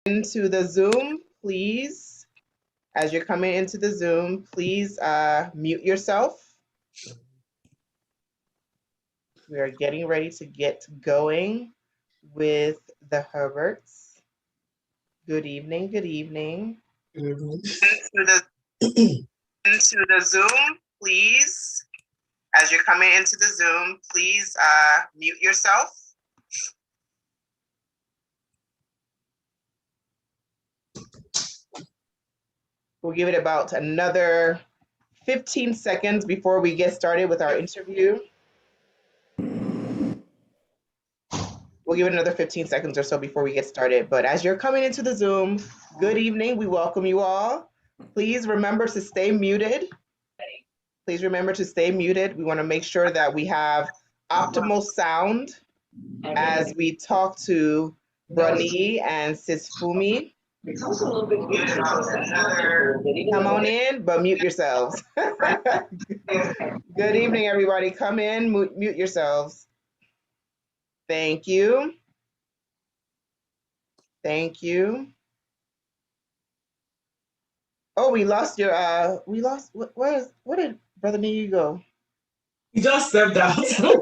into the Zoom, please, as you're coming into the Zoom, please mute yourself. We are getting ready to get going with the Herberts. Good evening, good evening. Into the Zoom, please. As you're coming into the Zoom, please mute yourself. We'll give it about another 15 seconds before we get started with our interview. We'll give it another 15 seconds or so before we get started. But as you're coming into the Zoom, good evening. We welcome you all. Please remember to stay muted. Please remember to stay muted. We want to make sure that we have optimal sound as we talk to Brani and Sisfumi. Come on in, but mute yourselves. Good evening, everybody. Come in, mute yourselves. Thank you. Thank you. Oh, we lost your, where did Brother Nee go? He just stepped out. I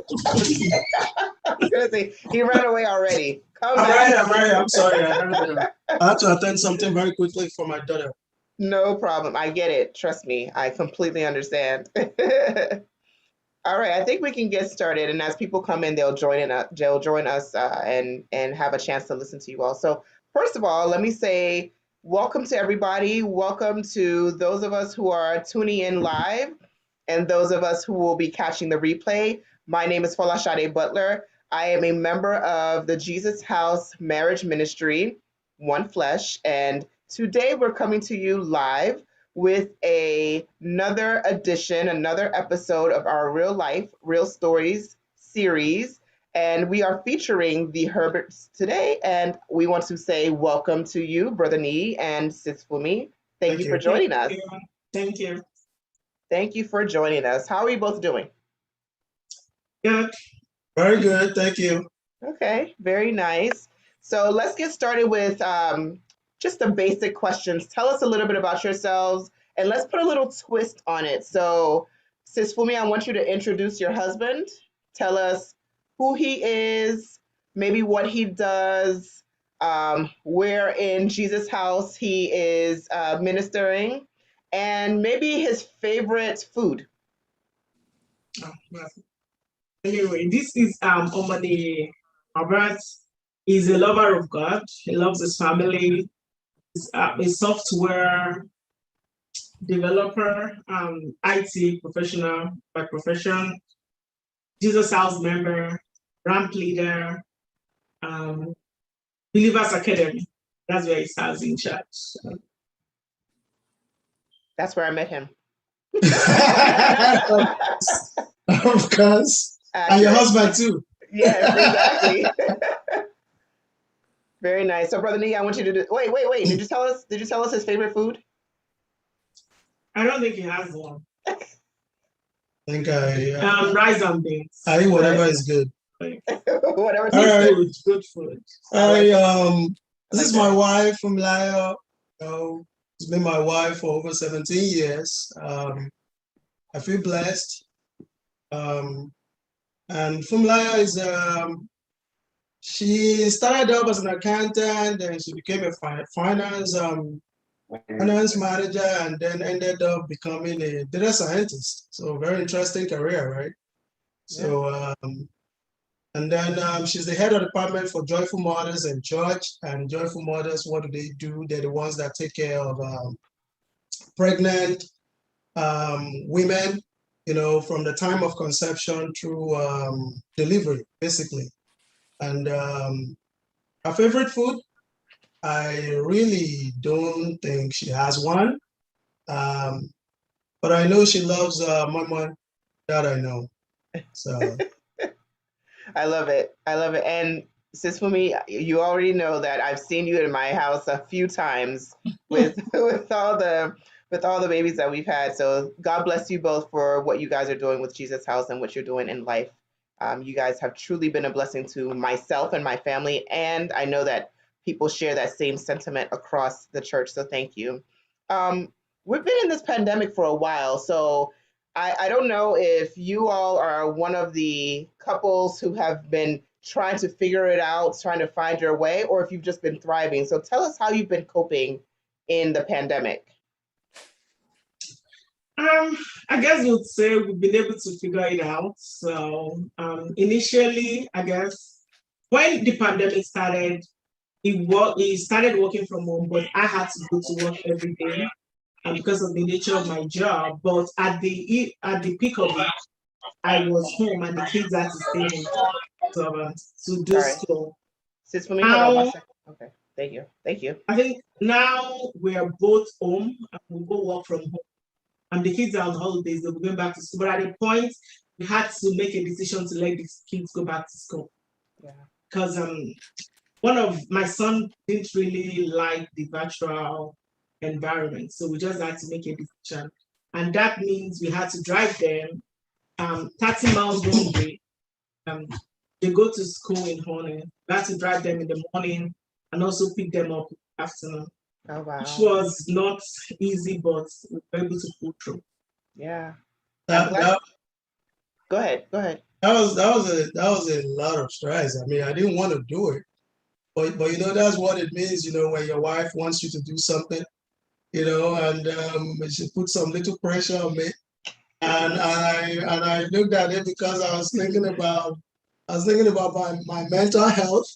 was gonna say, he ran away already. Come back. I'm sorry. I had to attend something very quickly for my daughter. No problem. I get it. Trust me. I completely understand. All right. I think we can get started. And as people come in, they'll join us and have a chance to listen to you all. So first of all, let me say welcome to everybody. Welcome to those of us who are tuning in live and those of us who will be catching the replay. My name is Faola Butler. I am a member of the Jesus House Marriage Ministry, One Flesh, and today we're coming to you live with another edition, another episode of our Real Life, Real Stories series. And we are featuring the Herberts today. And we want to say welcome to you, Brother Nee and Sisfumi. Thank you for joining us. Thank you. Thank you for joining us. How are you both doing? Good. Very good. Thank you. Okay, very nice. So let's get started with just the basic questions. Tell us a little bit about yourselves and let's put a little twist on it. So Sisfumi, I want you to introduce your husband. Tell us who he is, maybe what he does, where in Jesus' house he is ministering, and maybe his favorite food. Anyway, this is Omani Herbert. He's a lover of God. He loves his family. He's a software developer, IT professional by profession, Jesus House member, ramp leader, Believers Academy. That's where he serves in church. That's where I met him. Of course. And your husband too. Yes, exactly. Very nice. So, Brother Nee, I want you to do. Wait. Did you tell us his favorite food? I don't think he has one. I think rice and beans. I eat whatever is good. Whatever. All right, it's good food. This is my wife from Lara. She's been my wife for over 17 years. I feel blessed. And Lara is she started off as an accountant, and she became a finance manager, and then ended up becoming a data scientist. So very interesting career, right? Yeah. So and then she's the head of the department for Joyful Mothers and Church. And Joyful Mothers, what do? They're the ones that take care of pregnant women, from the time of conception through delivery, basically. And her favorite food, I really don't think she has one. But I know she loves mama. That I know. So I love it. And Sisfumi, you already know that I've seen you in my house a few times with with all the babies that we've had. So God bless you both for what you guys are doing with Jesus House and what you're doing in life. You guys have truly been a blessing to myself and my family, and I know that people share that same sentiment across the church. So thank you. We've been in this pandemic for a while, so I don't know if you all are one of the couples who have been trying to figure it out, trying to find your way, or if you've just been thriving. So tell us how you've been coping in the pandemic. I guess you'd say we've been able to figure it out. So initially, I guess when the pandemic started, he started working from home, but I had to go to work every day because of the nature of my job. But at the peak of it, I was home and the kids had to stay home to do Sorry. school. Sis, for me, hold on 1 second. Okay, thank you. Thank you. I think now we are both home and we go work from home. And the kids are on holidays, they'll be going back to school. But at a point, we had to make a decision to let the kids go back to school. Yeah. Because one of my son didn't really like the virtual environment. So we just had to make a decision. And that means we had to drive them 30 miles one way. They go to school in Hornet. We had to drive them in the morning and also pick them up in the afternoon. Oh, wow. Which was not easy, but we were able to pull through. Yeah. That Go ahead. that was a lot of stress. I mean, I didn't want to do it, but that's what it means. When your wife wants you to do something, and she put some little pressure on me, and I looked at it because I was thinking about my mental health.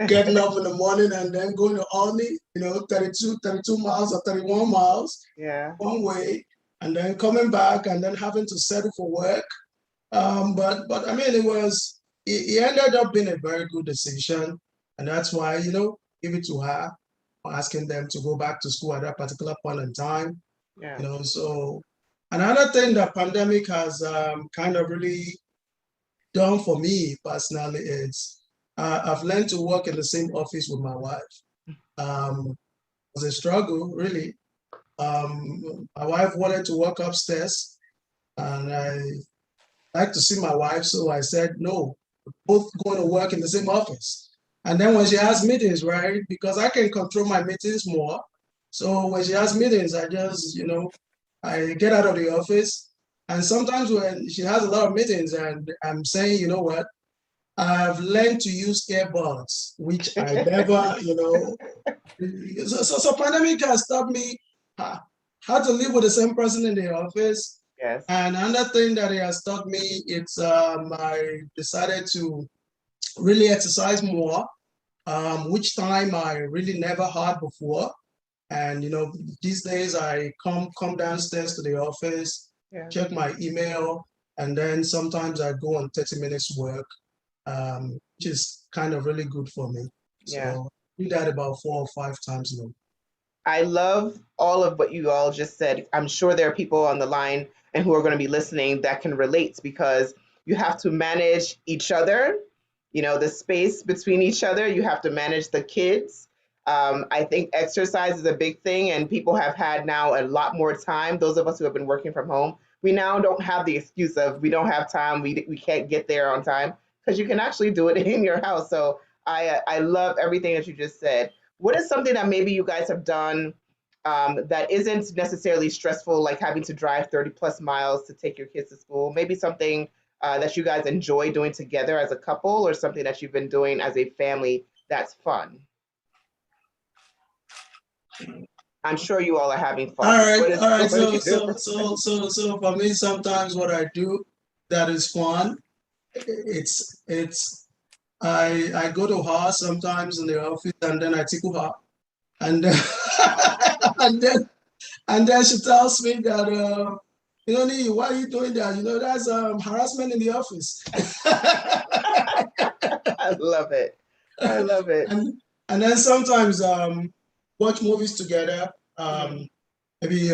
Getting up in the morning and then going to Albany, 32 miles or 31 miles one way, and then coming back and then having to settle for work. But I mean, it ended up being a very good decision. And that's why, give it to her, asking them to go back to school at that particular point in time. Yeah. So another thing that pandemic has kind of really done for me personally is I've learned to work in the same office with my wife. It was a struggle, really. My wife wanted to work upstairs, and I like to see my wife, so I said, no, we're both going to work in the same office. And then when she has meetings, right, because I can control my meetings more. So when she has meetings, I just, I get out of the office. And sometimes when she has a lot of meetings and I'm saying, you know what, I've learned to use earbuds, which I never, So pandemic has taught me how to live with the same person in the office. Yes. And another thing that it has taught me, it's I decided to really exercise more, which time I really never had before. And these days I come downstairs to the office, check my email, and then sometimes I go on 30 minutes work. Which is kind of really good for me. Yeah. So I do that about 4 or 5 times a week. I love all of what you all just said. I'm sure there are people on the line and who are going to be listening that can relate, because you have to manage each other, the space between each other. You have to manage the kids. I think exercise is a big thing, and people have had now a lot more time. Those of us who have been working from home, we now don't have the excuse of we don't have time, we can't get there on time, because you can actually do it in your house. So I love everything that you just said. What is something that maybe you guys have done that isn't necessarily stressful, like having to drive 30 plus miles to take your kids to school? Maybe something that you guys enjoy doing together as a couple, or something that you've been doing as a family that's fun? I'm sure you all are having fun. All right. So for me, sometimes what I do that is fun, it's I go to her sometimes in the office, and then I tickle her, and then and then she tells me that Nee, why are you doing that? That's harassment in the office. I love it. I love it. And then sometimes watch movies together. Maybe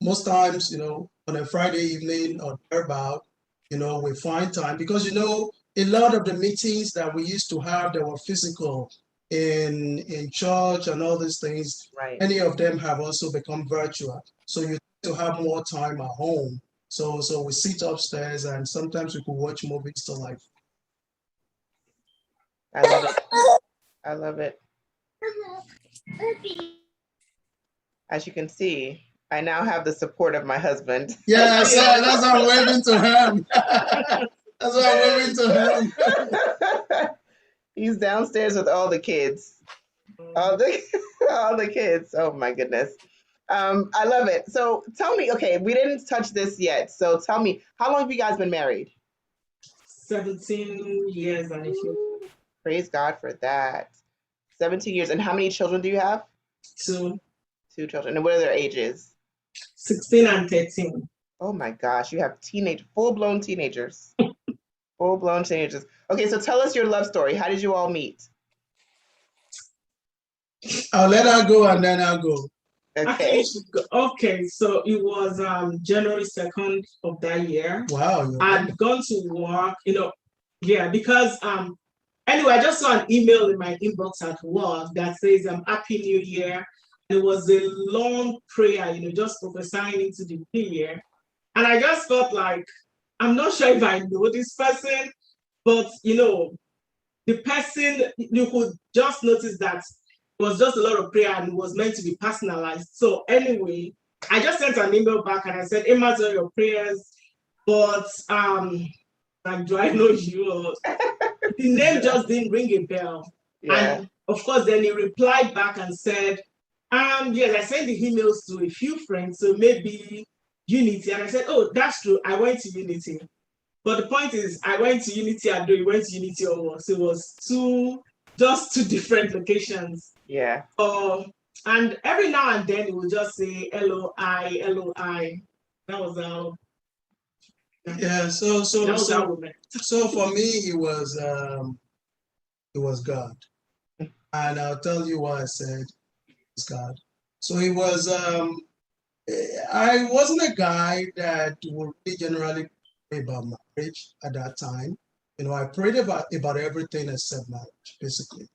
most times, on a Friday evening or thereabout, we find time, because a lot of the meetings that we used to have that were physical in church and all these things, Right. Many of them have also become virtual. So you to have more time at home. So we sit upstairs, and sometimes we could watch movies till like. I love it. I love it. As you can see, I now have the support of my husband. Yeah, I said that's why I'm waving to him. That's why I'm waving to him. He's downstairs with all the kids. All the kids. Oh my goodness. I love it. So tell me, okay, we didn't touch this yet. So tell me, how long have you guys been married? 17 years and a few. Praise God for that. 17 years. And how many children do you have? Two. 2 children. And what are their ages? 16 and 13. Oh my gosh, you have full-blown teenagers. Full-blown teenagers. Okay, so tell us your love story. How did you all meet? I'll let her go and then I'll go. Okay. Okay, so it was January 2nd of that year. Wow. I'd gone to work, because anyway, I just saw an email in my inbox at work that says Happy New Year. It was a long prayer, just prophesying into the new year. And I just felt like, I'm not sure if I know this person, but the person, you could just notice that it was just a lot of prayer and it was meant to be personalized. So anyway, I just sent an email back and I said, Emma, all your prayers, but like, do I know you? The name just didn't ring a bell. Yeah. And of course, then he replied back and said, yes, I sent the emails to a few friends, so maybe Unity. And I said, oh, that's true. I went to Unity. But the point is, I went to Unity Ado, you went to Unity Owo. So it was just two different locations. Yeah. And every now and then it would just say LOI, LOI. That was how. Yeah. So for me, it was God, and I'll tell you why I said it's God. So it was. I wasn't a guy that would really generally pray about marriage at that time. I prayed about everything except marriage, basically.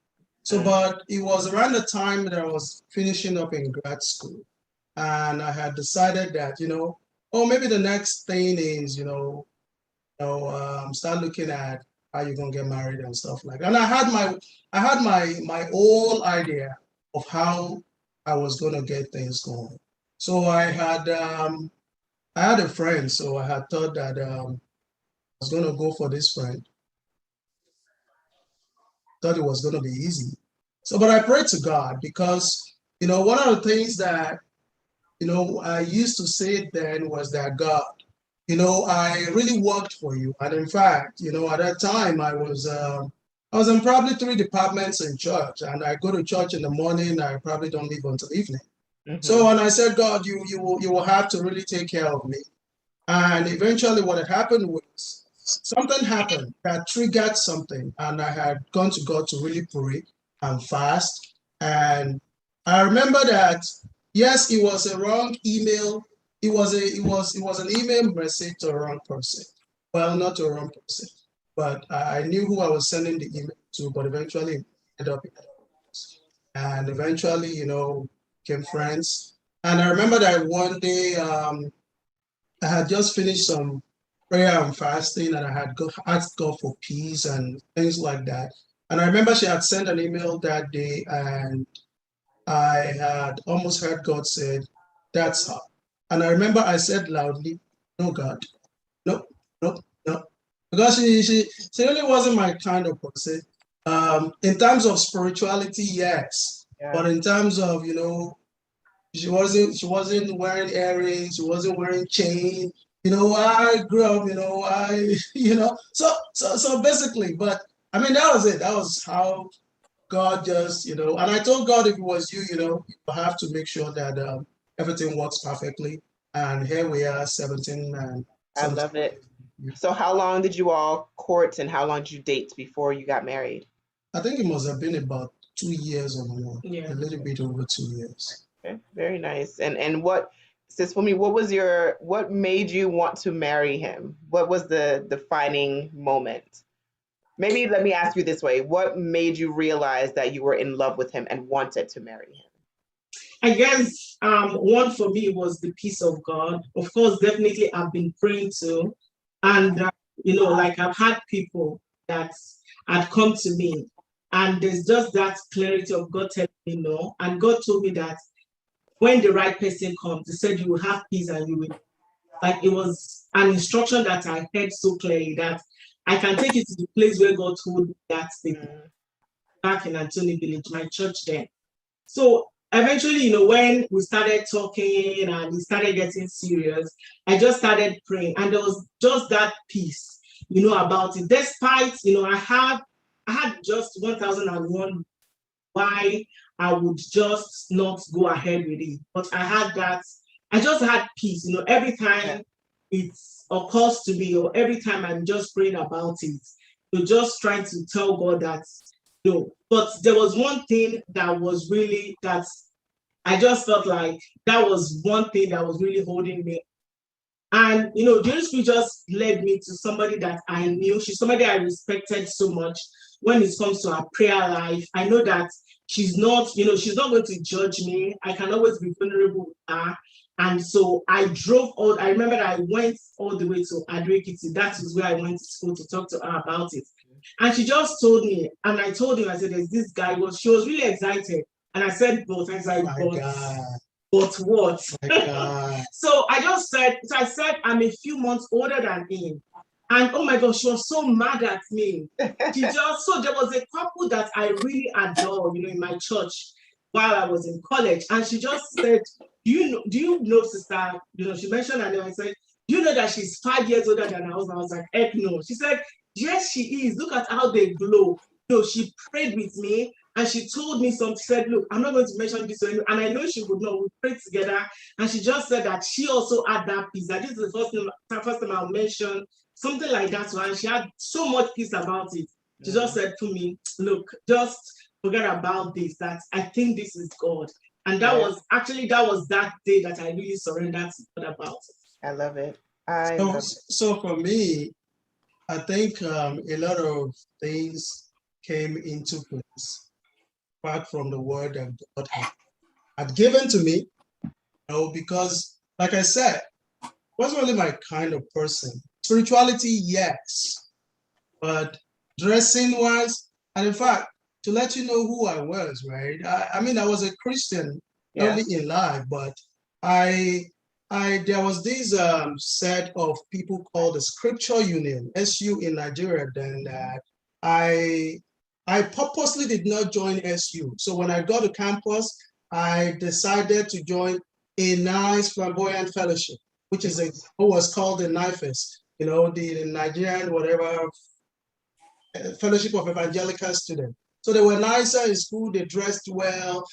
So, but it was around the time that I was finishing up in grad school, and I had decided that, maybe the next thing is, start looking at how you're gonna get married and stuff like that. And I had my own idea of how I was gonna get things going. So I had a friend, so I had thought that I was gonna go for this friend. Thought it was gonna be easy. So, but I prayed to God because, one of the things that, I used to say then was that God, I really worked for you. And in fact, at that time I was in probably 3 departments in church, and I go to church in the morning. I probably don't leave until evening. Mm-hmm. So when I said, God, you will have to really take care of me. And eventually what had happened was something happened that triggered something. And I had gone to God to really pray and fast. And I remember that, yes, it was a wrong email. It was an email message to a wrong person. Well, not to a wrong person, but I knew who I was sending the email to, but eventually it ended up in and eventually, became friends. And I remember that one day I had just finished some prayer and fasting, and I had asked God for peace and things like that. And I remember she had sent an email that day, and I had almost heard God said, that's her. And I remember I said loudly, no, God, no, no, no. Because she really wasn't my kind of person. In terms of spirituality, yes. Yeah. But in terms of, she wasn't wearing earrings, she wasn't wearing chain. I grew up, so basically, but I mean, that was it. That was how God just, and I told God, if it was you, you have to make sure that everything works perfectly. And here we are, 17. And I love it. So how long did you all court and how long did you date before you got married? I think it must have been about 2 years or more, a little bit over 2 years. Okay, very nice. And what, sis, for me, what made you want to marry him? What was the defining moment? Maybe let me ask you this way. What made you realize that you were in love with him and wanted to marry him? I guess one for me was the peace of God. Of course, definitely I've been praying to. And, like I've had people that had come to me And there's just that clarity of God telling me no. And God told me that when the right person comes, He said you will have peace and you will. Like, it was an instruction that I heard so clearly that I can take it to the place where God told me that thing, back in Antony Village, my church there. So eventually, when we started talking and we started getting serious, I just started praying, and there was just that peace, about it. Despite, I had just 1001 why I would just not go ahead with it. But I just had peace, every time it occurs to me, or every time I'm just praying about it, just trying to tell God that, but there was one thing that was really, that I just felt like that was one thing that was really holding me. And, the Holy Spirit just led me to somebody that I knew. She's somebody I respected so much when it comes to her prayer life. I know that she's not going to judge me. I can always be vulnerable with her. And so I remember that I went all the way to Adesike. That is where I went to school to talk to her about it. And she just told me, and I told him, I said, there's this guy. She was really excited. And I said, but I said, but what? So I said, I'm a few months older than him. And oh my gosh, she was so mad at me. So there was a couple that I really adore, in my church while I was in college. And she just said, do you know, sister? She mentioned her name. I said, do you know that she's 5 years older than I was? I was like, heck no. She said, yes, she is. Look at how they glow. She prayed with me. And she told me something, said, look, I'm not going to mention this to anyone. And I know she would know. We prayed together. And she just said that she also had that peace. That this is the first time I'll mention something like that to her. And she had so much peace about it. She just said to me, look, just forget about this, that I think this is God. And that was that day that I really surrendered to God about it. I love it. So for me, I think a lot of things came into place apart from the word that God had given to me, because, like I said, wasn't really my kind of person. Spirituality, yes, but dressing wise, and in fact, to let you know who I was, right? I mean, I was a Christian early in life, but there was this set of people called the Scripture Union, SU in Nigeria, then that I purposely did not join SU. So when I got to campus, I decided to join a nice flamboyant fellowship, which is what was called the NIFES, the Nigerian whatever Fellowship of Evangelical Students. So they were nicer in school, they dressed well,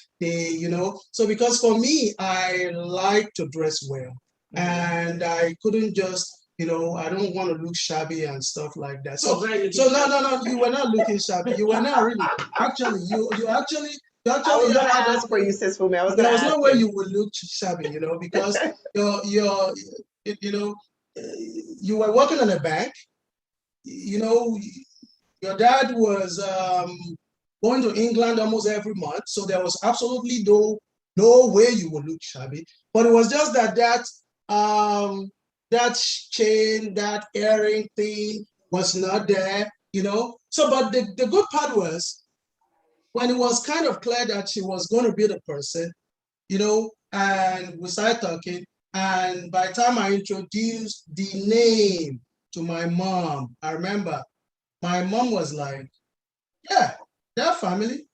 so because for me, I like to dress well. And I couldn't just, I don't want to look shabby and stuff like that. So no, you were not looking shabby. You were not really. Actually, you actually I was going to ask for you, Sis Fumi. There was no way you would look shabby, because you were working on a bank. Your dad was going to England almost every month, so there was absolutely no way you would look shabby. But it was just that chain, that earring thing was not there, So, but the good part was when it was kind of clear that she was going to be the person, and we started talking. And by the time I introduced the name to my mom, I remember my mom was like, yeah, their family,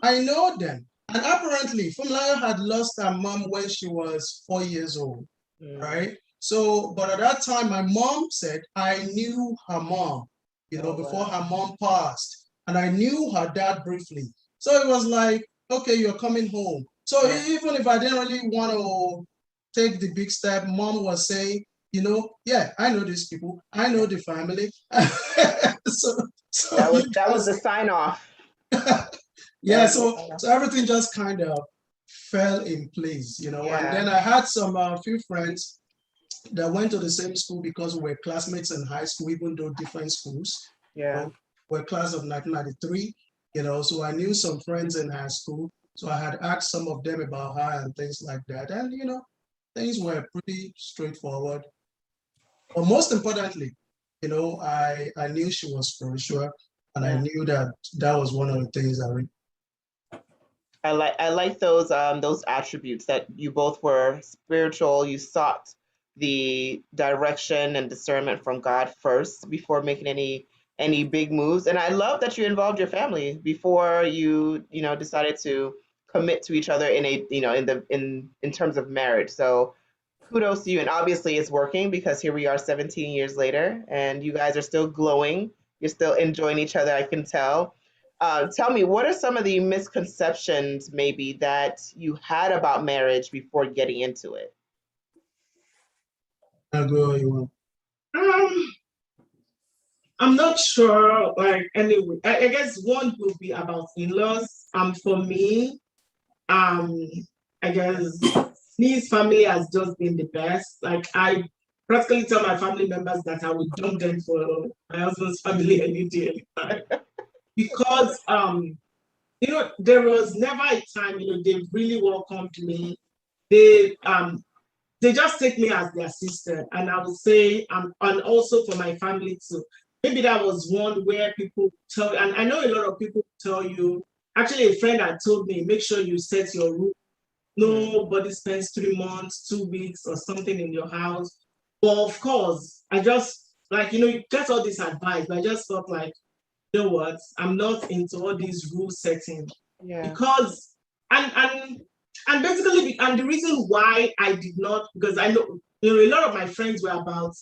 I know them. And apparently, Lara had lost her mom when she was 4 years old, right? So, but at that time, my mom said, I knew her mom, before her mom passed. And I knew her dad briefly. So it was like, okay, you're coming home. So even if I didn't really want to take the big step, mom was saying, yeah, I know these people. I know the family. so that was the sign off. Yeah, so everything just kind of fell in place, And then I had some few friends that went to the same school because we were classmates in high school, even though different schools. We're class of 1993, So I knew some friends in high school, so I had asked some of them about her and things like that, and things were pretty straightforward. But most importantly, I knew she was spiritual. And I knew that that was one of the things I like those attributes that you both were spiritual. You sought the direction and discernment from God first before making any big moves. And I love that you involved your family before you know decided to commit to each other in a you know in terms of marriage. So kudos to you. And obviously it's working because here we are 17 years later and you guys are still glowing. You're still enjoying each other, I can tell. Tell me, what are some of the misconceptions maybe that you had about marriage before getting into it? Um, I'm not sure. Like anyway, I guess one would be about in-laws. For me, I guess his family has just been the best. Like I practically tell my family members that I would dump them for my husband's family any day, anytime. Because there was never a time, they really welcomed me. They just take me as their sister. And I would say, and also for my family too. Maybe that was one where people tell, and I know a lot of people tell you, actually a friend had told me, make sure you set your rule. Nobody spends 3 months, 2 weeks or something in your house. But of course, I just, like, you get all this advice, but I just felt like, you know what, I'm not into all these rule setting. Yeah. Because, and basically, and the reason why I did not, because I know, a lot of my friends were about,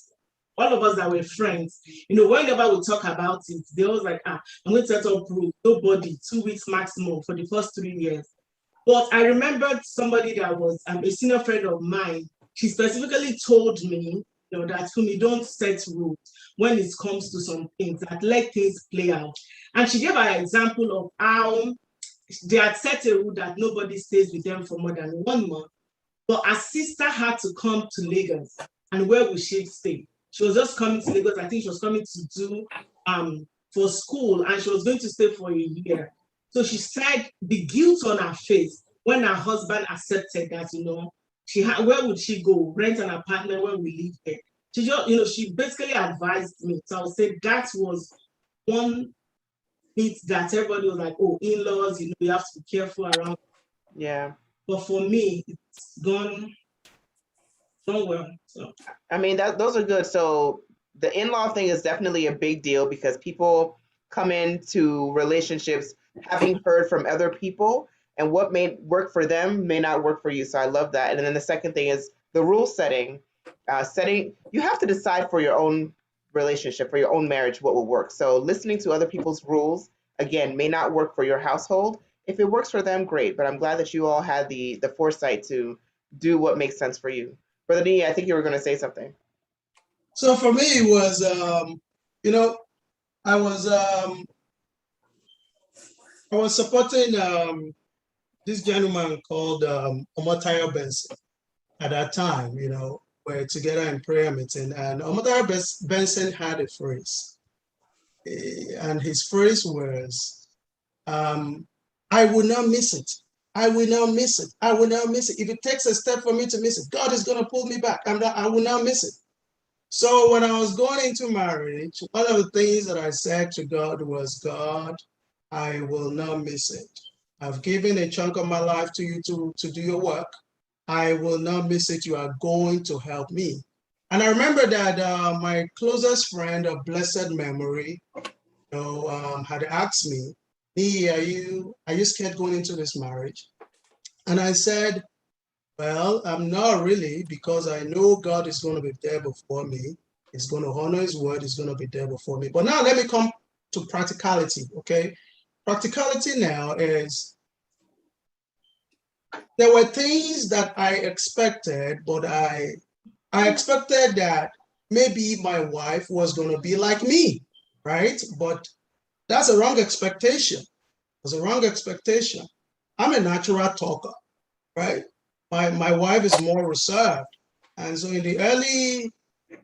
all of us that were friends, whenever we talk about it, they always like, I'm going to set up rules, nobody, 2 weeks maximum for the first 3 years. But I remembered somebody that was a senior friend of mine. She specifically told me, that Fumi, don't set rules when it comes to some things, that let things play out. And she gave an example of how they had set a rule that nobody stays with them for more than 1 month. But her sister had to come to Lagos. And where would she stay? She was just coming to Lagos. I think she was coming to do for school, and she was going to stay for a year. So she said the guilt on her face when her husband accepted that, where would she go? Rent an apartment where we live there. She just, she basically advised me. So I would say that was one bit that everybody was like, oh, in-laws, you have to be careful around. Yeah. But for me, it's gone well. So I mean, those are good. So the in-law thing is definitely a big deal because people come into relationships having heard from other people, and what may work for them may not work for you. So I love that. And then the second thing is the rule setting. You have to decide for your own relationship, for your own marriage, what will work. So listening to other people's rules, again, may not work for your household. If it works for them, great. But I'm glad that you all had the foresight to do what makes sense for you. Brother D, I think you were going to say something. So for me, it was, I was supporting this gentleman called Omotayo Benson at that time. We're together in prayer meeting, and Omotayo Benson had a phrase, and his phrase was, "I will not miss it. I will not miss it. I will not miss it. If it takes a step for me to miss it, God is going to pull me back. I will not miss it." So when I was going into marriage, one of the things that I said to God was, God, I will not miss it. I've given a chunk of my life to you to do your work. I will not miss it. You are going to help me. And I remember that my closest friend of blessed memory, had asked me, are you scared going into this marriage? And I said, well, I'm not really, because I know God is going to be there before me. He's going to honor his word. He's going to be there before me. But now let me come to practicality, okay? Practicality now is, there were things that I expected, but I expected that maybe my wife was going to be like me, right? But that's a wrong expectation. It's a wrong expectation. I'm a natural talker, right? My wife is more reserved. And so in the early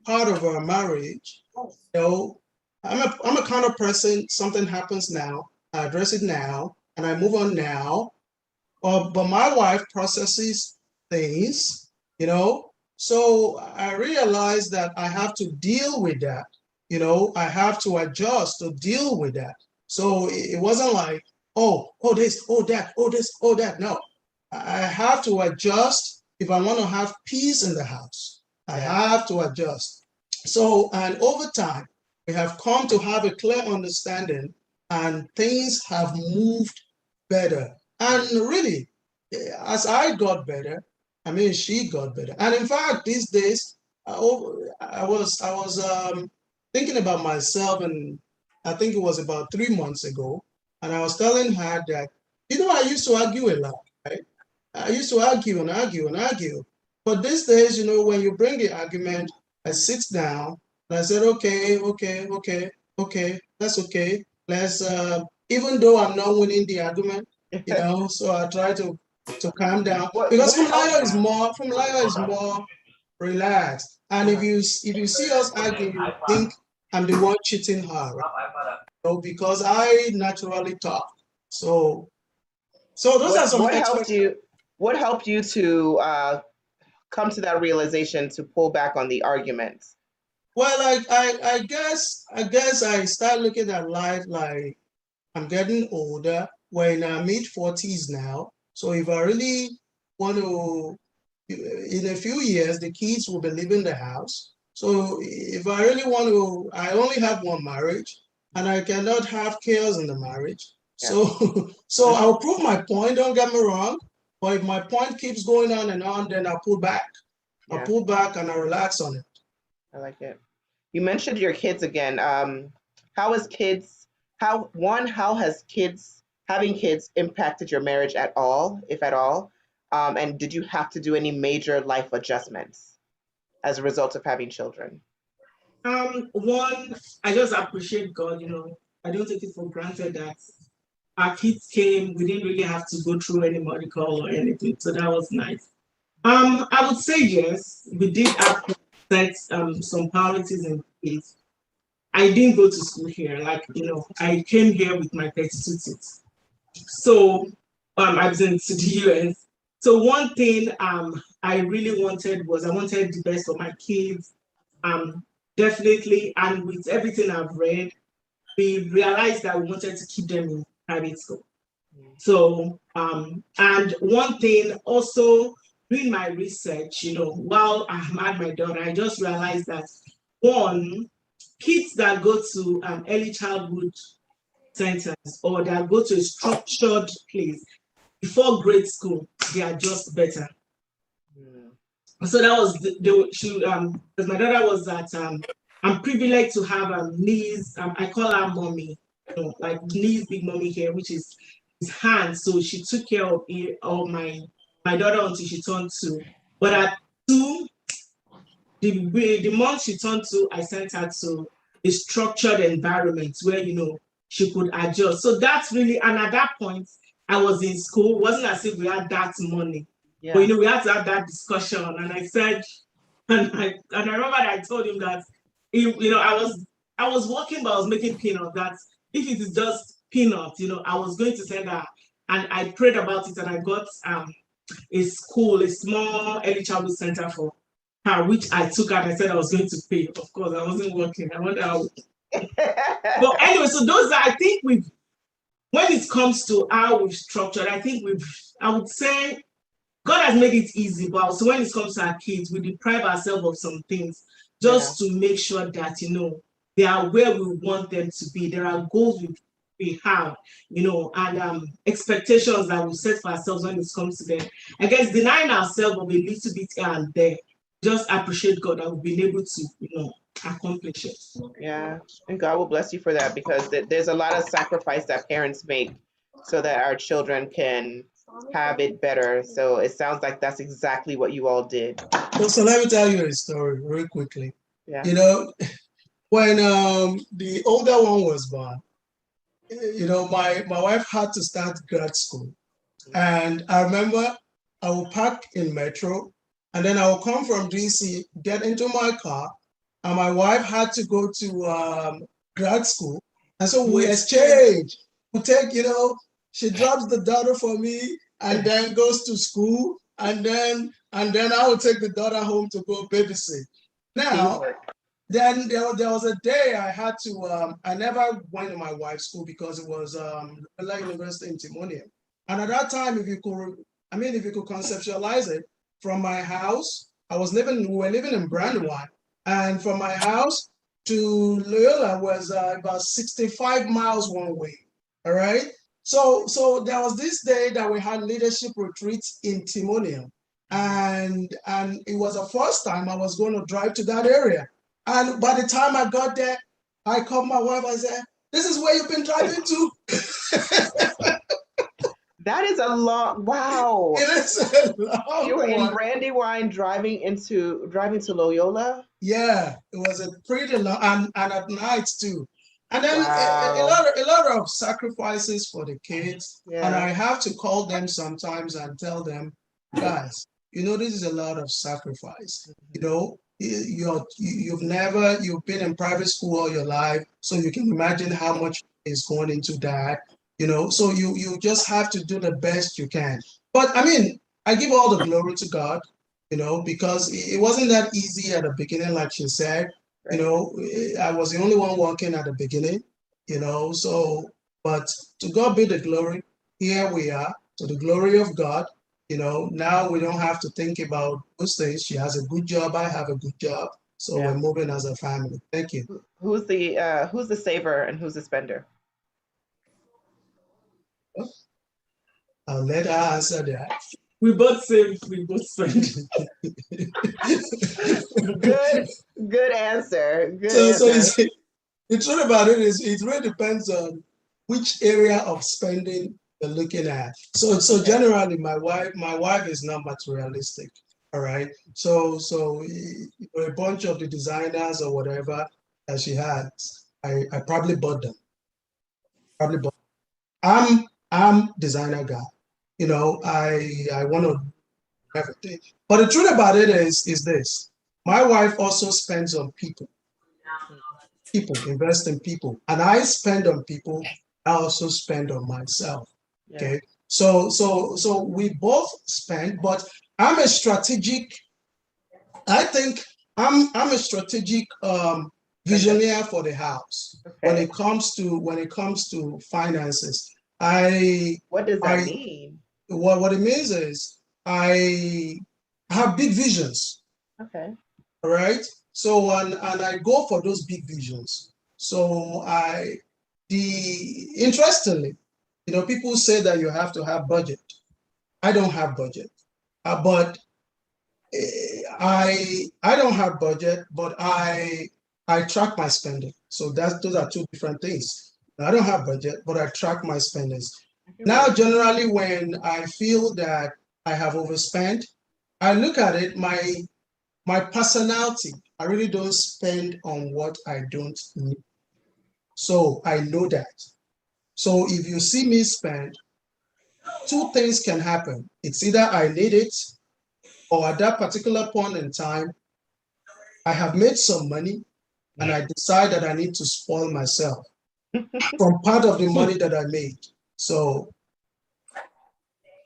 part of our marriage, I'm a kind of person, something happens now, I address it now, and I move on now. But my wife processes things, so I realized that I have to deal with that. I have to adjust to deal with that. So it wasn't like, oh this, oh that, oh this, oh that. No, I have to adjust if I want to have peace in the house. I have to adjust. So, and over time, we have come to have a clear understanding and things have moved better. And really, as I got better, I mean, she got better. And in fact, these days, I was thinking about myself, and I think it was about 3 months ago, and I was telling her that, I used to argue a lot, right? I used to argue and argue and argue. But these days, when you bring the argument, I sit down and I said, okay, that's okay. Let's, even though I'm not winning the argument, so I try to calm down, because Funmilayo is more relaxed. And if you see us arguing, you think I'm the one cheating her, right? So because I naturally talk. So those are some what helped you to come to that realization to pull back on the arguments? Well, I guess I start looking at life like I'm getting older. We're in our mid-40s now. So if I really want to, in a few years, the kids will be leaving the house. So if I really want to, I only have one marriage and I cannot have chaos in the marriage. Yeah. So I'll prove my point, don't get me wrong. But if my point keeps going on and on, then I'll pull back. Yeah. I'll pull back and I'll relax on it. I like it. You mentioned your kids again. How has having kids impacted your marriage at all, if at all? And did you have to do any major life adjustments as a result of having children? One, I just appreciate God, I don't take it for granted that our kids came, we didn't really have to go through any medical or anything. So that was nice. I would say yes, we did have to set some priorities in place. I didn't go to school here. I came here with my 32 teeth. So I was into the US. So one thing I really wanted was I wanted the best for my kids. Definitely, and with everything I've read, we realized that we wanted to keep them in private school. So, and one thing also, doing my research, while I had my daughter, I just realized that one, kids that go to early childhood centers or that go to a structured place before grade school, they are just better. So that was because my daughter was at I'm privileged to have niece. I call her mommy, like niece, big mommy here, which is his hand. So she took care of my daughter until she turned 2. But at 2, the month she turned 2, I sent her to a structured environment where she could adjust. So that's really, and at that point, I was in school. It wasn't as if we had that money. Yeah. But we had to have that discussion. And I said, and I remember that I told him that I was working, but I was making peanuts. That if it is just peanuts, I was going to send her. And I prayed about it, and I got a small early childhood center for her, which I took her and I said I was going to pay. Of course, I wasn't working. I wonder how. But anyway, so those are, I think when it comes to how we've structured, I think I would say God has made it easy, but also when it comes to our kids, we deprive ourselves of some things just to make sure that, they are where we want them to be. There are goals we have, and expectations that we set for ourselves when it comes to them. I guess denying ourselves of a little bit here and there, just appreciate God that we've been able to, accomplish it. Yeah, and God will bless you for that, because there's a lot of sacrifice that parents make so that our children can have it better. So it sounds like that's exactly what you all did. So let me tell you a story real quickly. Yeah. When the older one was born, my wife had to start grad school. And I remember I would park in Metro, and then I would come from DC, get into my car, and my wife had to go to grad school. And so we exchange. We take, she drops the daughter for me and then goes to school. And then I will take the daughter home to go babysit. Now, then there was a day I had to, I never went to my wife's school because it was Lara University in Timonium. And at that time, if you could conceptualize it, from my house, we were living in Brandywine, and from my house to Loyola was about 65 miles one way. All right. So there was this day that we had leadership retreats in Timonium, and it was the first time I was going to drive to that area. And by the time I got there, I called my wife. I said, "This is where you've been driving to." That is a long, wow. It is a long You were in one. Brandywine driving to Loyola? Yeah, it was a pretty long, and at night too. And then Wow. a lot of sacrifices for the kids. And I Yeah. have to call them sometimes and tell them, guys, this is a lot of sacrifice. You've been in private school all your life, so you can imagine how much is going into that. So you just have to do the best you can. But I mean, I give all the glory to God, because it wasn't that easy at the beginning, like she said. Right. I was the only one working at the beginning, but to God be the glory. Here we are, to the glory of God. Now we don't have to think about those things. She has a good job, I have a good job. So Yeah. we're moving as a family. Thank you. Who's the saver and who's the spender? I'll let her answer that. We both save, we both spend. Good answer. Good So answer. the truth about it is it really depends on which area of spending you're looking at. So Okay. generally my wife is not materialistic. All right. So a bunch of the designers or whatever that she had, I probably bought them. I'm designer guy. I want to everything. But the truth about it is this. My wife also spends on people, invest in people. And I spend on people, I also spend on myself. Yeah. Okay. So we both spend, but I'm a strategic, I think I'm a strategic visionary for the house. Okay. When it comes to finances. What does that mean? What it means is I have big visions. Okay. All right. So and I go for those big visions. So interestingly, people say that you have to have budget. I don't have budget, but I don't have budget, but I track my spending. So those are two different things. I don't have budget, but I track my spendings. Now, generally, when I feel that I have overspent, I look at it, my personality, I really don't spend on what I don't need. So I know that. So if you see me spend, two things can happen. It's either I need it, or at that particular point in time, I have made some money and I decide that I need to spoil myself from part of the money that I made. So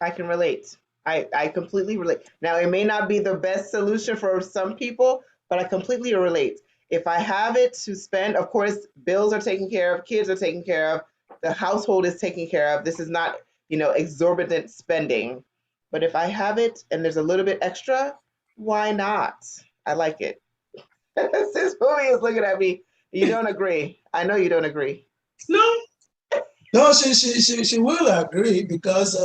I can relate. I completely relate. Now, it may not be the best solution for some people, but I completely relate. If I have it to spend, of course, bills are taken care of, kids are taken care of, the household is taken care of. This is not, exorbitant spending. But if I have it and there's a little bit extra, why not? I like it. Sis Boomy is looking at me. You don't agree. I know you don't agree. No, she will agree because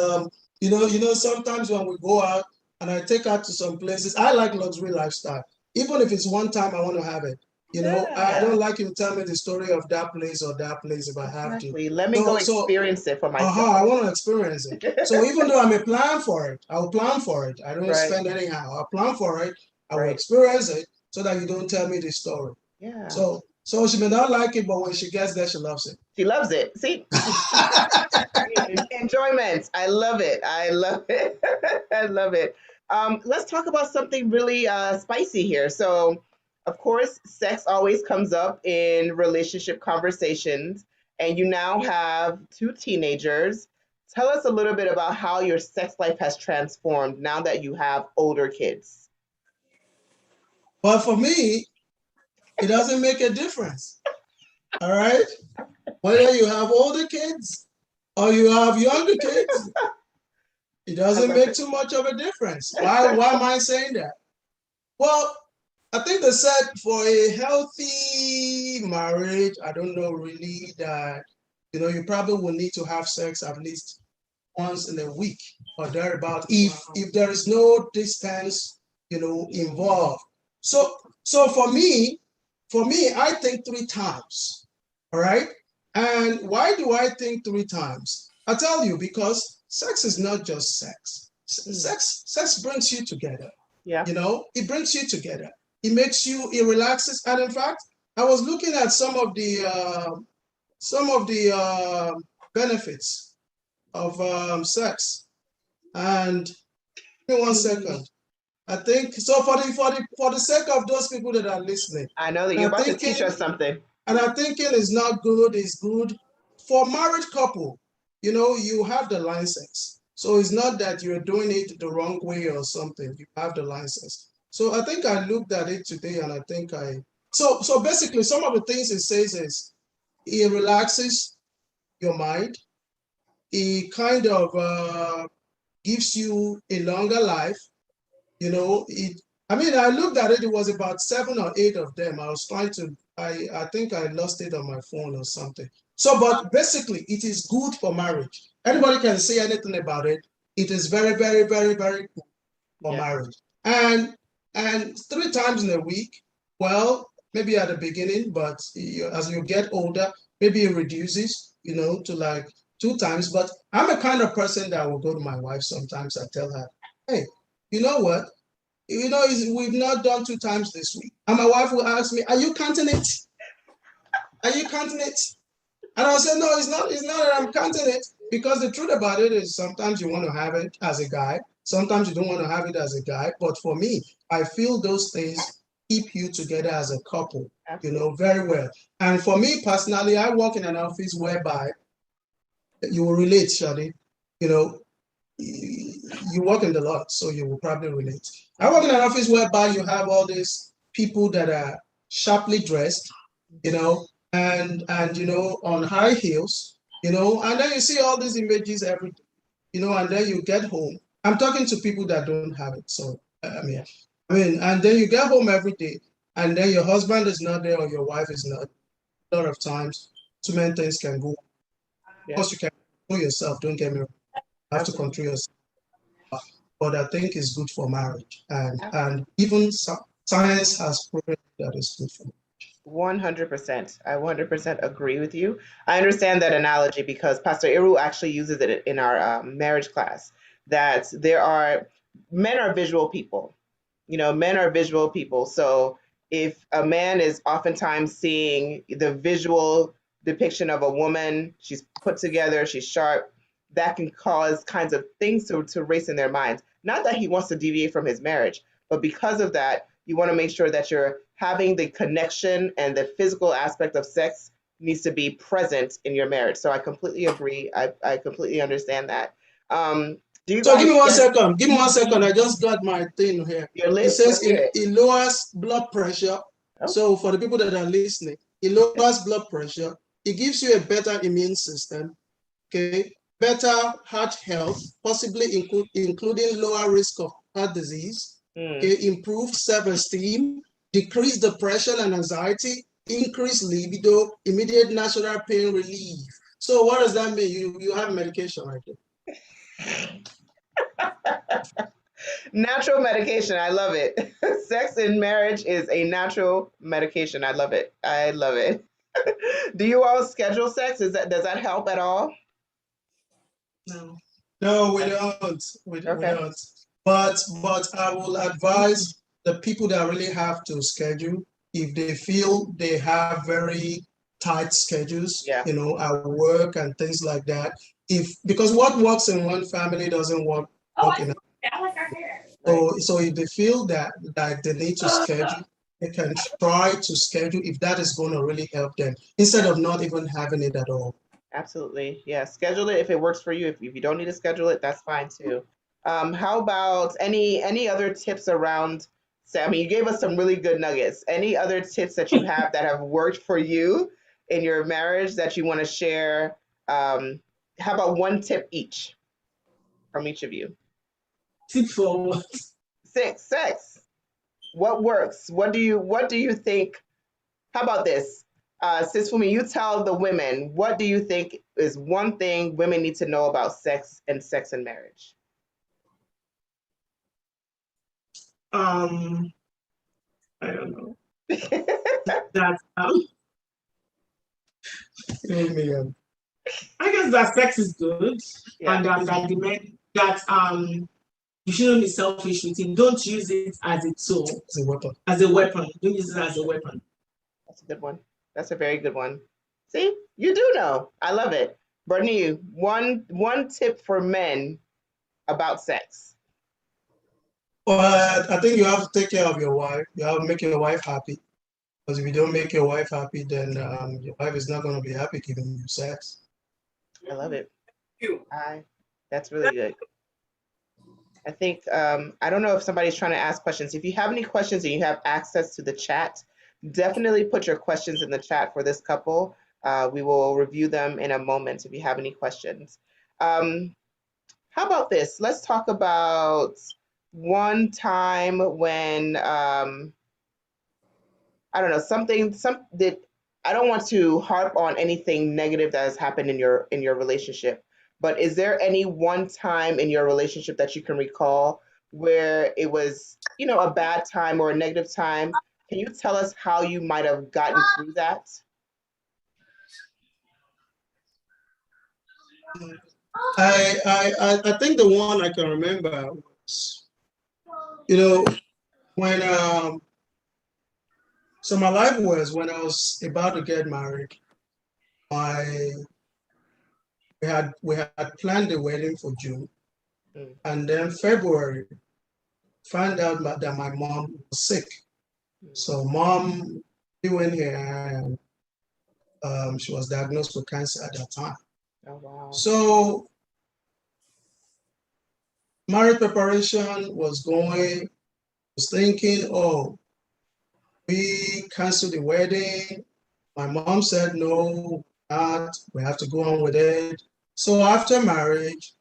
sometimes when we go out and I take her to some places, I like luxury lifestyle. Even if it's one time I want to have it. I don't like you to tell me the story of that place or that place if I have to. Exactly. Let me go experience it for myself. I want to experience it. So even though I may plan for it, I'll plan for it. I don't Right. spend anyhow. I'll plan for it. I will experience it so that you don't tell me the story. Yeah. So she may not like it, but when she gets there, she loves it. She loves it. See? Enjoyment. I love it. I love it. I love it. Let's talk about something really spicy here. So, of course, sex always comes up in relationship conversations, and you now have two teenagers. Tell us a little bit about how your sex life has transformed now that you have older kids. Well, for me, It doesn't make a difference. All right? Whether you have older kids or you have younger kids, it doesn't make too much of a difference. Why am I saying that? Well, I think they said for a healthy marriage, I don't know really that, you probably will need to have sex at least once in a week or thereabout if there is no distance, involved. So for me, I think 3 times. All right. And why do I think 3 times? I tell you, because sex is not just sex. Sex brings you together. Yeah. It brings you together. It makes you, it relaxes. And in fact, I was looking at some of the benefits of sex. And give me 1 second. I think so for the sake of those people that are listening. I know that you're about to teach us something. And I'm thinking it's not good, it's good. For married couple, you have the license. So it's not that you're doing it the wrong way or something. You have the license. So I think I looked at it today and I think so basically some of the things it says is it relaxes your mind. It kind of gives you a longer life. I looked at it, it was about 7 or 8 of them. I was trying to, I think I lost it on my phone or something. So, but basically it is good for marriage. Anybody can say anything about it. It is very, very, very, very good for marriage. And 3 times in a week, well, maybe at the beginning, but as you get older, maybe it reduces, to like 2 times. But I'm a kind of person that will go to my wife sometimes. I tell her, hey, you know what? We've not done 2 times this week. And my wife will ask me, are you counting it? Are you counting it? And I'll say, no, it's not that I'm counting it. Because the truth about it is sometimes you want to have it as a guy. Sometimes you don't want to have it as a guy. But for me, I feel those things keep you together as a couple, very well. And for me personally, I work in an office whereby you will relate, Shadi, you work in the lot, so you will probably relate. I work in an office whereby you have all these people that are sharply dressed, and on high heels, and then you see all these images every day, and then you get home. I'm talking to people that don't have it, so and then you get home every day, and then your husband is not there or your wife is not. A lot of times, too many things can go. Of course, you can control yourself. Don't get me wrong. You have to control yourself. But I think it's good for marriage, and even science has proven that it's good for marriage. 100%. I 100% agree with you. I understand that analogy because Pastor Eru actually uses it in our marriage class. That men are visual people. Men are visual people. So if a man is oftentimes seeing the visual depiction of a woman, she's put together, she's sharp, that can cause kinds of things to race in their minds. Not that he wants to deviate from his marriage, but because of that, you want to make sure that you're having the connection and the physical aspect of sex needs to be present in your marriage. So I completely agree. I completely understand that. Give me 1 second. Give me 1 second. I just got my thing here. It says it lowers blood pressure. Oh. So for the people that are listening, it lowers blood pressure. It gives you a better immune system. Okay. Better heart health, possibly including lower risk of heart disease, improve self-esteem, decrease depression and anxiety, increase libido, immediate natural pain relief. So what does that mean? You have medication right there. Natural medication. I love it. Sex in marriage is a natural medication. I love it. I love it. Do you all schedule sex? Does that help at all? No, we don't. We don't. But I will advise the people that really have to schedule, if they feel they have very tight schedules, at work and things like that. Because what works in one family doesn't work in another. So if they feel that they need to schedule, they can try to schedule if that is going to really help them instead of not even having it at all. Absolutely. Yeah. Schedule it if it works for you. If you don't need to schedule it, that's fine too. How about any other tips around So, I mean, you gave us some really good nuggets. Any other tips that you have that have worked for you in your marriage that you want to share? How about one tip each from each of you? Tip for what? Sex. What works? What do you think? How about this? Sis Fumi, you tell the women, what do you think is one thing women need to know about sex and marriage? I don't know. That Amen. I guess that sex is good, Yeah. and that the men that you shouldn't be selfish with it. Don't use it as a tool, It's a weapon. as a weapon. Don't use it as a weapon. That's a good one. That's a very good one. See, you do know. I love it. Bernie, one tip for men about sex. But I think you have to take care of your wife. You have to make your wife happy. Because if you don't make your wife happy, then your wife is not going to be happy giving you sex. I love it. That's really good. I think I don't know if somebody's trying to ask questions. If you have any questions and you have access to the chat, definitely put your questions in the chat for this couple. We will review them in a moment if you have any questions. How about this? Let's talk about one time when I don't know, I don't want to harp on anything negative that has happened in your relationship, but is there any one time in your relationship that you can recall where it was, a bad time or a negative time? Can you tell us how you might have gotten through that? I think the one I can remember was, when so my life was when I was about to get married. We had planned the wedding for June, and then February found out that my mom was sick. So mom went here, and she was diagnosed with cancer at that time. Oh wow. So marriage preparation was going. Was thinking, oh, we canceled the wedding. My mom said no, not. We have to go on with it. So after marriage,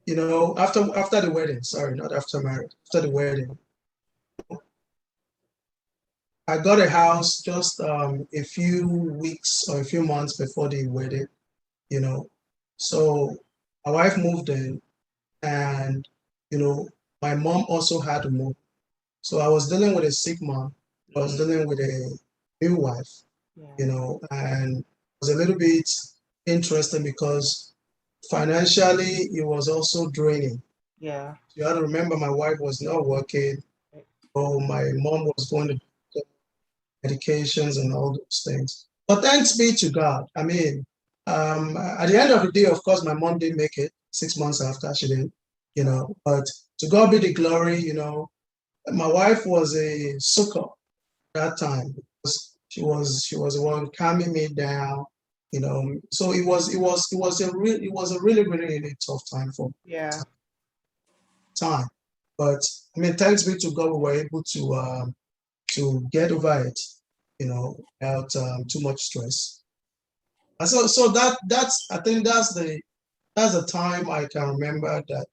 after the wedding, sorry, not after marriage, after the wedding, I got a house just a few weeks or a few months before the wedding, So my wife moved in, and my mom also had to move. So I was dealing with a sick mom. I was dealing with a new wife, and it was a little bit interesting because financially it was also draining. Yeah. You have to remember my wife was not working, or my mom was going to get medications and all those things. But thanks be to God. I mean, at the end of the day, of course, my mom didn't make it 6 months after she did, but to God be the glory, my wife was a sucker that time. She was the one calming me down, So it was a really, really, really tough time for me. Yeah. But I mean, thanks be to God, we were able to get over it, without too much stress. And so that's I think that's the time I can remember that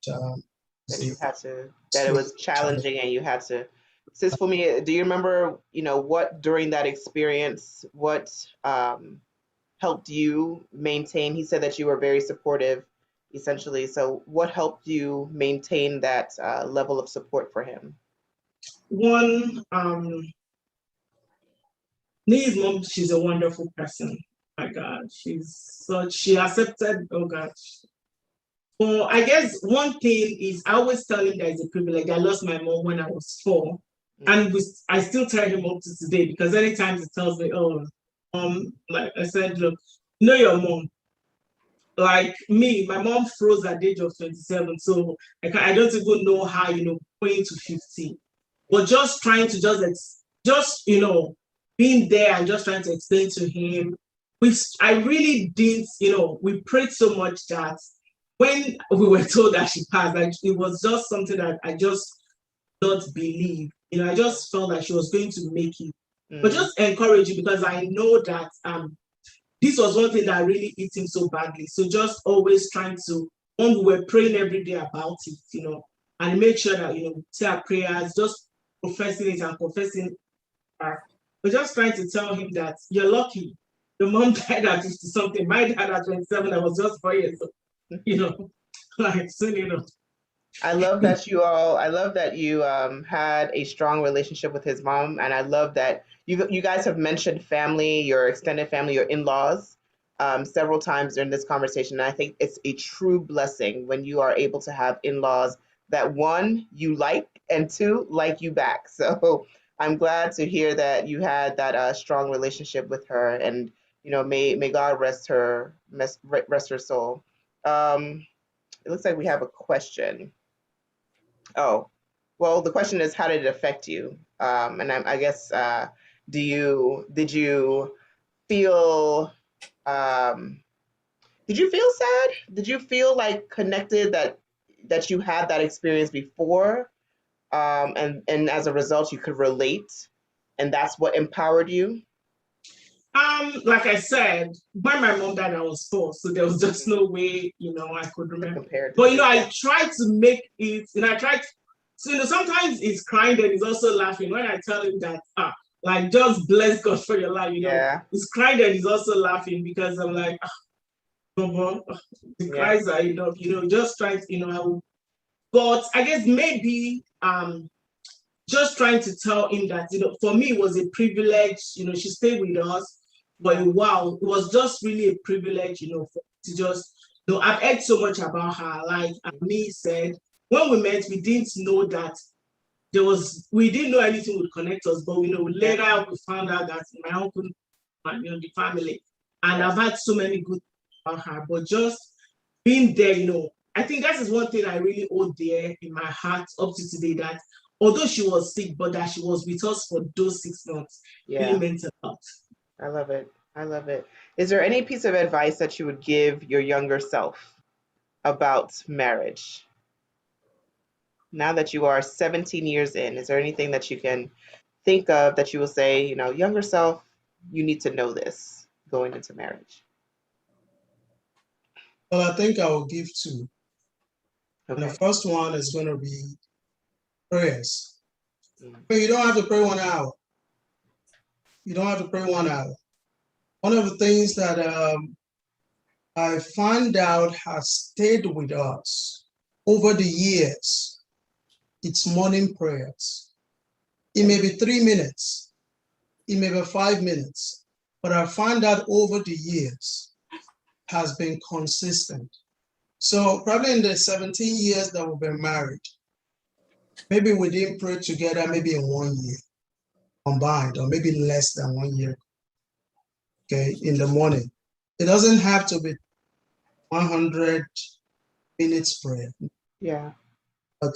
that it was challenging and you had to. Sis, for me, do you remember, what during that experience, what helped you maintain? He said that you were very supportive, essentially. So what helped you maintain that level of support for him? One, Nee's mom, she's a wonderful person. My God, she accepted, oh God. Well, I guess one thing is I always tell him that it's a privilege. I lost my mom when I was 4. And I still tell him up to today because anytime he tells me, oh, like I said, look, your mom. Like me, my mom froze at the age of 27. So I don't even know how, going to 50. But just trying to being there and just trying to explain to him, which I really didn't, we prayed so much that when we were told that she passed, like, it was just something that I just don't believe, I just felt that she was going to make it. But Mm. just encourage you, because I know that this was one thing that really hit him so badly. So just always trying to, when we were praying every day about it, and make sure that, say our prayers, just professing it and confessing her. But just trying to tell him that you're lucky. Your mom died at 50 something. My dad at 27, I was just 4 years old, like soon. I love that you had a strong relationship with his mom, and I love that you guys have mentioned family, your extended family, your in-laws, several times during this conversation. And I think it's a true blessing when you are able to have in-laws that, one, you like, and two, like you back. So I'm glad to hear that you had that strong relationship with her, and may God rest her soul. It looks like we have a question. Oh, well, the question is, how did it affect you? And I guess, did you feel, um, did you feel sad? Did you feel like connected that you had that experience before, and as a result you could relate, and that's what empowered you? Like I said, when my mom died, I was 4, so there was just no way, I could remember. Compared to But I tried to make it, I tried. So sometimes he's crying, then he's also laughing. When I tell him that, like, just bless God for your life, Yeah. he's crying, then he's also laughing, because I'm like, the cries are, just trying to, but I guess maybe just trying to tell him that, for me it was a privilege, she stayed with us. But wow, it was just really a privilege, to just, I've heard so much about her. Like me said, when we met, we didn't know that we didn't know anything would connect us, but later we found out that my uncle, the family, and I've had so many good things about her. But just being there, I think that is one thing I really hold dear in my heart up to today, that although she was sick, but that she was with us for those 6 months, really meant a lot. I love it. I love it. Is there any piece of advice that you would give your younger self about marriage? Now that you are 17 years in, is there anything that you can think of that you will say, younger self, you need to know this going into marriage? Well, I think I will give 2. Okay. And the first one is going to be prayers. But you don't have to pray 1 hour. You don't have to pray 1 hour. One of the things that I found out has stayed with us over the years, it's morning prayers. It may be 3 minutes, it may be 5 minutes, but I found out over the years has been consistent. So probably in the 17 years that we've been married, maybe we didn't pray together maybe in 1 year combined, or maybe less than 1 year, okay, in the morning. It doesn't have to be 100 minutes prayer. Yeah. But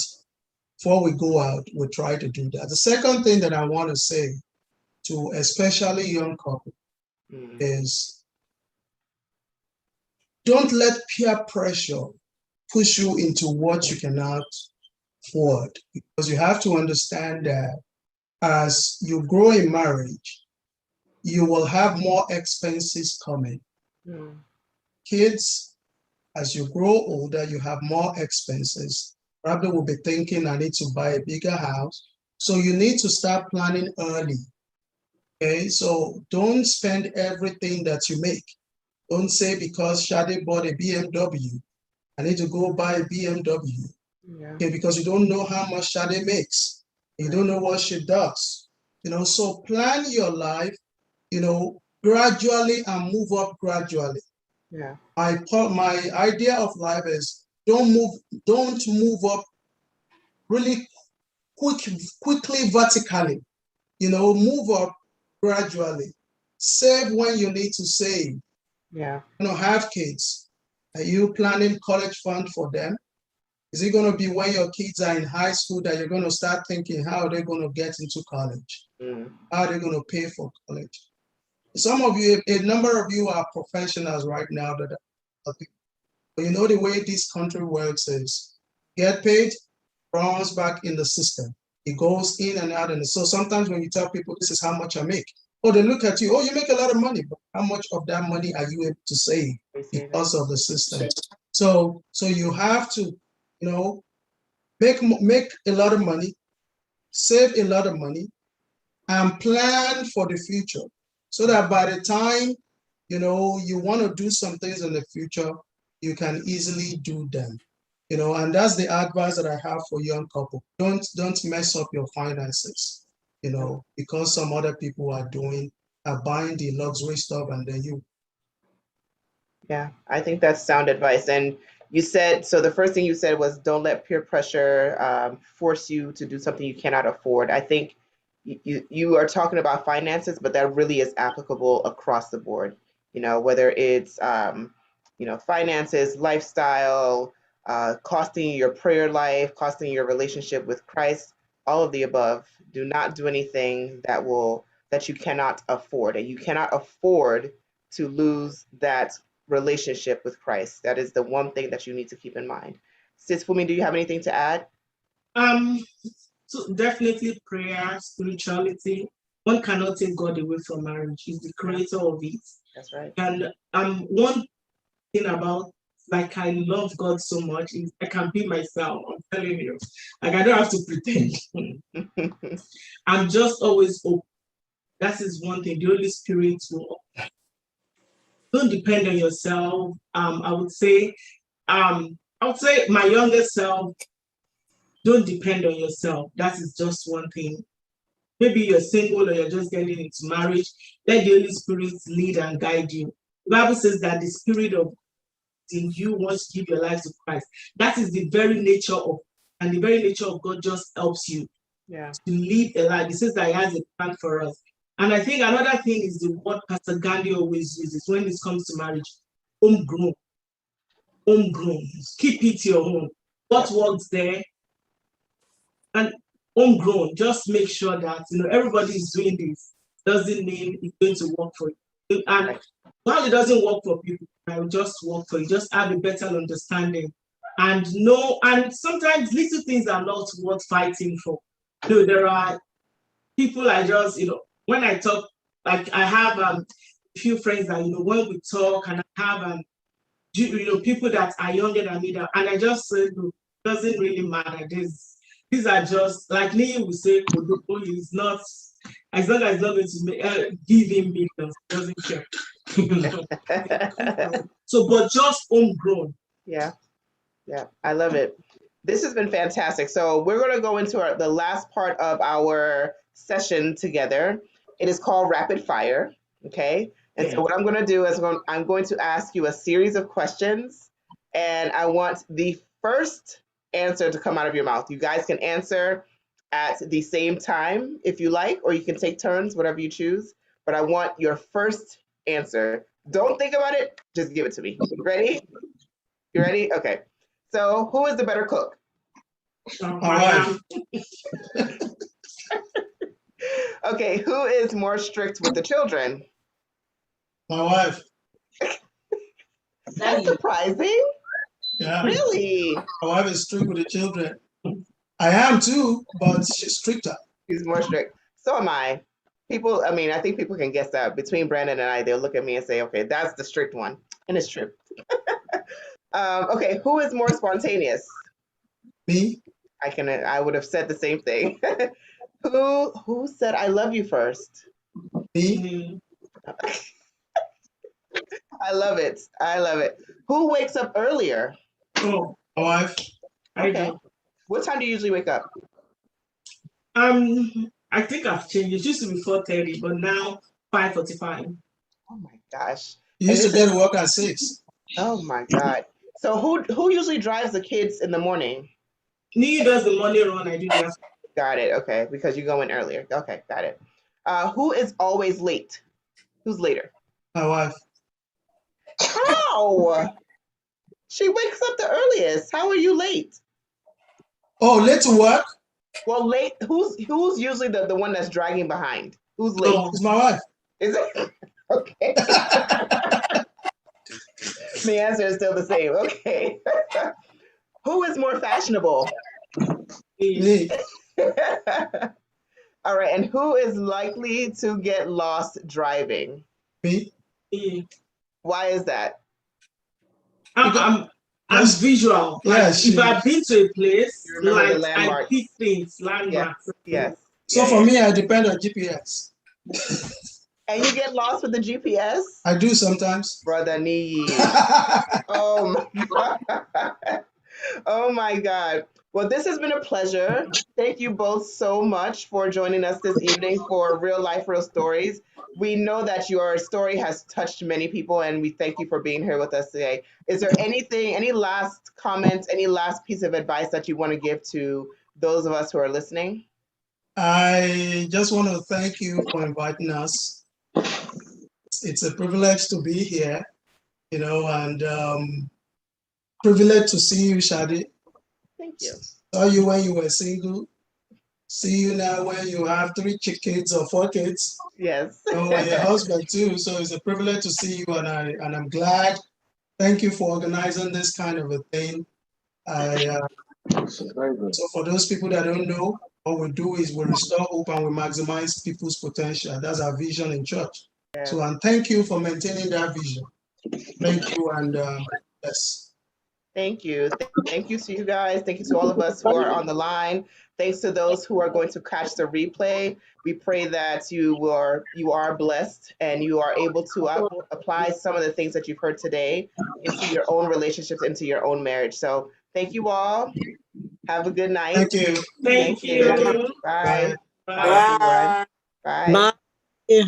before we go out, we try to do that. The second thing that I want to say to especially young couples is, don't let peer pressure push you into what you cannot afford, because you have to understand that as you grow in marriage, you will have more expenses coming. Kids, as you grow older, you have more expenses. Probably will be thinking, I need to buy a bigger house. So you need to start planning early. Okay, so don't spend everything that you make. Don't say because Shade bought a BMW, I need to go buy a BMW. Okay, because you don't know how much Shade makes. You don't know what she does. So plan your life, gradually, and move up gradually. Yeah. My idea of life is don't move up really quickly vertically. Move up gradually. Save when you need to save. Yeah. Have kids. Are you planning college fund for them? Is it going to be when your kids are in high school that you're going to start thinking, how are they going to get into college? How are they going to pay for college? Some of you, a number of you are professionals right now that are, but the way this country works is get paid, runs back in the system. It goes in and out. And so sometimes when you tell people this is how much I make, oh, they look at you, oh, you make a lot of money, but how much of that money are you able to save because of the system? So you have to, make a lot of money, save a lot of money, and plan for the future, so that by the time you want to do some things in the future, you can easily do them. And that's the advice that I have for young couple. Don't mess up your finances, because some other people are buying the luxury stuff, and then you. Yeah, I think that's sound advice. And you said, so the first thing you said was don't let peer pressure force you to do something you cannot afford. I think you are talking about finances, but that really is applicable across the board. Whether it's finances, lifestyle, costing your prayer life, costing your relationship with Christ, all of the above. Do not do anything that you cannot afford, and you cannot afford to lose that relationship with Christ. That is the one thing that you need to keep in mind. Sis Fumi, do you have anything to add? So definitely prayer, spirituality. One cannot take God away from marriage. He's the creator of it. That's right. And one thing about, like, I love God so much is I can be myself. I'm telling you, like, I don't have to pretend. I'm just always open. That is one thing. The Holy Spirit will. Don't depend on yourself. I would say my younger self, don't depend on yourself. That is just one thing. Maybe you're single or you're just getting into marriage. Let the Holy Spirit lead and guide you. The Bible says that the Spirit of in you wants to give your life to Christ. That is the very nature of God just helps you to live a life. It says that He has a plan for us. And I think another thing is the word Pastor Gandhi always uses when it comes to marriage: homegrown. Homegrown. Keep it your home. What works there? And homegrown. Just make sure that everybody is doing this. Doesn't mean it's going to work for you. And while it doesn't work for people, I will just work for you. Just have a better understanding. And sometimes little things are not worth fighting for. There are people I just, when I talk, like I have a few friends that, when we talk, and I have, people that are younger than me, and I just say, it doesn't really matter. These are just, like Lee will say, Kodopo is not, as long as it's not going to give him millions, doesn't care. So, but just homegrown. Yeah, I love it. This has been fantastic. So we're going to go into the last part of our session together. It is called Rapid Fire, okay? And so what I'm going to do is I'm going to ask you a series of questions, and I want the first answer to come out of your mouth. You guys can answer at the same time if you like, or you can take turns, whatever you choose. But I want your first answer. Don't think about it. Just give it to me. Ready? You ready? Okay. So who is the better cook? My wife. Okay. Who is more strict with the children? My wife. That's surprising. Yeah. Really? My wife is strict with the children. I am too, but she's stricter. She's more strict. So am I. I think people can guess that. Between Brandon and I, they'll look at me and say, okay, that's the strict one. And it's true. Okay, who is more spontaneous? Me. I would have said the same thing. Who said I love you first? Me. I love it. Who wakes up earlier? Oh, my wife. Okay. What time do you usually wake up? I think I've changed. It used to be 4:30, but now 5:45. Oh my gosh. You used to get to work at 6. Oh my God. So who usually drives the kids in the morning? Me does the morning run, I do the afternoon. Got it. Okay, because you go in earlier. Okay, got it. Who is always late? Who's later? My wife. How? She wakes up the earliest. How are you late? Oh, late to work? Well, late. Who's usually the one that's dragging behind? Who's late? Oh, it's my wife. Is it? Okay. The answer is still the same. Okay. Who is more fashionable? Me. All right, and who is likely to get lost driving? Me? Why is that? I'm visual. Like Yeah, if I've been to a place, You remember the like I landmarks. pick things, Yes, landmarks. yes. So for me, I depend on GPS. And you get lost with the GPS? I do sometimes. Brother Nee. Oh my God. Oh my God. Well, this has been a pleasure. Thank you both so much for joining us this evening for Real Life, Real Stories. We know that your story has touched many people, and we thank you for being here with us today. Is there anything, any last comments, any last piece of advice that you want to give to those of us who are listening? I just want to thank you for inviting us. It's a privilege to be here, and privilege to see you, Shadi. Thank you. Saw you when you were single. See you now when you have 3 kids or 4 kids. Yes. And your husband too. So it's a privilege to see you, and I'm glad. Thank you for organizing this kind of a thing. So for those people that don't know, what we do is we restore hope and we maximize people's potential. That's our vision in church. Yeah. So, and thank you for maintaining that vision. Thank you, and yes. Thank you. Thank you to you guys. Thank you to all of us who are on the line. Thanks to those who are going to catch the replay. We pray that you are blessed and you are able to apply some of the things that you've heard today into your own relationships, into your own marriage. So thank you all. Have a good night. Thank you. Thank you. Bye. Bye. Bye, everyone. Bye. Bye.